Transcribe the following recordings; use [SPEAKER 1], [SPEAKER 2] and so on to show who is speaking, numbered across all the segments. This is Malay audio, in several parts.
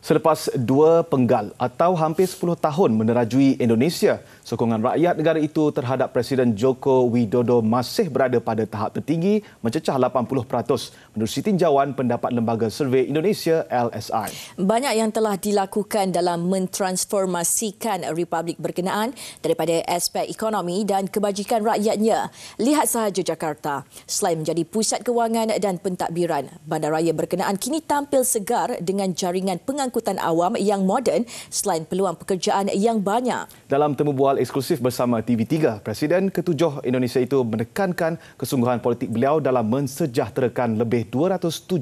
[SPEAKER 1] Selepas 2 penggal atau hampir 10 tahun menerajui Indonesia, sokongan rakyat negara itu terhadap Presiden Joko Widodo masih berada pada tahap tertinggi, mencecah 80% menerusi tinjauan pendapat Lembaga Survey Indonesia LSI.
[SPEAKER 2] Banyak yang telah dilakukan dalam mentransformasikan republik berkenaan daripada aspek ekonomi dan kebajikan rakyatnya. Lihat sahaja Jakarta. Selain menjadi pusat kewangan dan pentadbiran, bandaraya berkenaan kini tampil segar dengan jaringan pengangkutan awam yang moden selain peluang pekerjaan yang banyak.
[SPEAKER 1] Dalam temu bual eksklusif bersama TV3, Presiden ke-7 Indonesia itu menekankan kesungguhan politik beliau dalam mensejahterakan lebih 276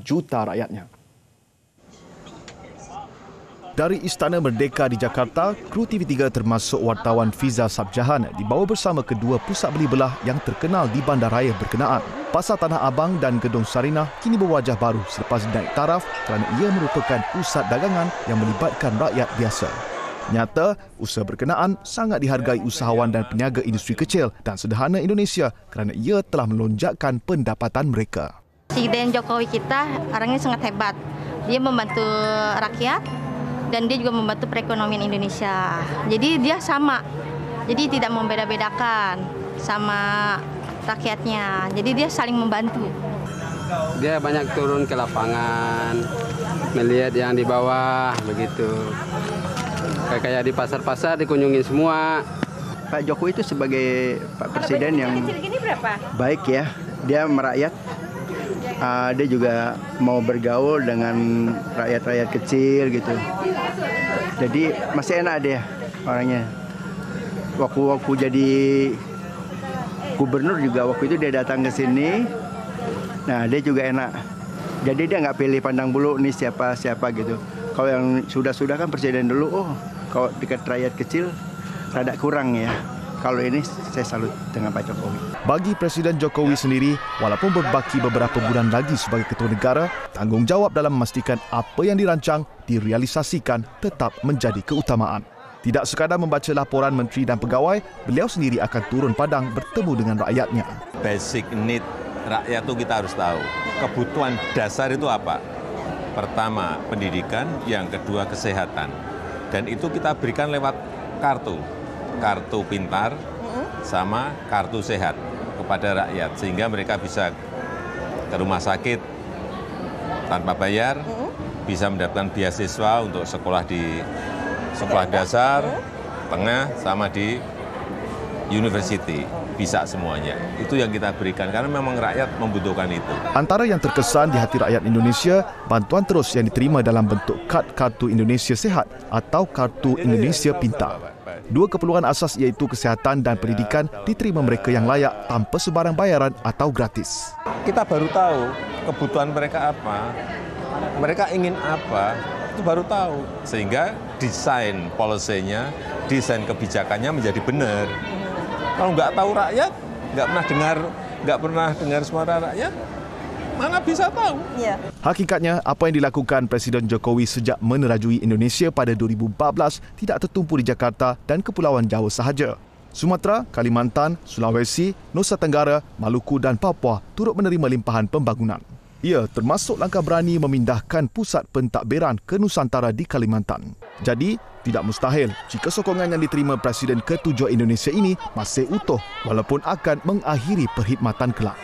[SPEAKER 1] juta rakyatnya. Dari Istana Merdeka di Jakarta, kru TV3 termasuk wartawan Fiza Sabjahan dibawa bersama kedua pusat beli belah yang terkenal di bandaraya berkenaan. Pasar Tanah Abang dan Gedung Sarinah kini berwajah baru selepas naik taraf kerana ia merupakan pusat dagangan yang melibatkan rakyat biasa. Nyata, usaha berkenaan sangat dihargai usahawan dan peniaga industri kecil dan sederhana Indonesia kerana ia telah melonjakkan pendapatan mereka.
[SPEAKER 3] Presiden Jokowi kita orangnya sangat hebat. Dia membantu rakyat dan dia juga membantu perekonomian Indonesia. Jadi dia sama. Jadi tidak membeda-bedakan sama rakyatnya. Jadi dia saling membantu.
[SPEAKER 4] Dia banyak turun ke lapangan, melihat yang di bawah begitu. Kayak di pasar-pasar dikunjungi semua.
[SPEAKER 5] Pak Jokowi itu sebagai Pak Presiden yang baik ya. Dia merakyat. Dia juga mau bergaul dengan rakyat-rakyat kecil gitu. Jadi masih enak dia orangnya. Waktu jadi gubernur juga waktu itu dia datang ke sini. Nah dia juga enak. Jadi dia nggak pilih pandang bulu nih siapa gitu. Kalau yang sudah kan presiden dulu, kalau dekat rakyat kecil rada kurang ya. Kalau ini saya salut dengan Pak Jokowi.
[SPEAKER 1] Bagi Presiden Jokowi sendiri, walaupun berbaki beberapa bulan lagi sebagai ketua negara, tanggungjawab dalam memastikan apa yang dirancang direalisasikan tetap menjadi keutamaan. Tidak sekadar membaca laporan menteri dan pegawai, beliau sendiri akan turun padang bertemu dengan rakyatnya.
[SPEAKER 6] Basic need rakyat itu kita harus tahu. Kebutuhan dasar itu apa? Pertama, pendidikan, yang kedua kesehatan. Dan itu kita berikan lewat kartu pintar sama kartu sehat kepada rakyat, sehingga mereka bisa ke rumah sakit tanpa bayar, bisa mendapatkan beasiswa untuk sekolah di sekolah dasar, tengah, sama di university. Bisa semuanya. Itu yang kita berikan karena memang rakyat membutuhkan itu.
[SPEAKER 1] Antara yang terkesan di hati rakyat Indonesia, bantuan terus yang diterima dalam bentuk kad Kartu Indonesia Sehat atau Kartu Indonesia Pintar. Dua keperluan asas iaitu kesihatan dan pendidikan diterima mereka yang layak tanpa sebarang bayaran atau gratis.
[SPEAKER 6] Kita baru tahu kebutuhan mereka apa, mereka ingin apa, itu baru tahu. Sehingga desain policy-nya, desain kebijakannya menjadi benar. Kalau nggak tahu rakyat, nggak pernah dengar suara rakyat, mana bisa tahu?
[SPEAKER 2] Ya.
[SPEAKER 1] Hakikatnya, apa yang dilakukan Presiden Jokowi sejak menerajui Indonesia pada 2014 tidak tertumpu di Jakarta dan Kepulauan Jawa sahaja. Sumatera, Kalimantan, Sulawesi, Nusa Tenggara, Maluku dan Papua turut menerima limpahan pembangunan. Ia termasuk langkah berani memindahkan pusat pentadbiran ke Nusantara di Kalimantan. Jadi, tidak mustahil jika sokongan yang diterima Presiden ke-7 Indonesia ini masih utuh walaupun akan mengakhiri perkhidmatan kelak.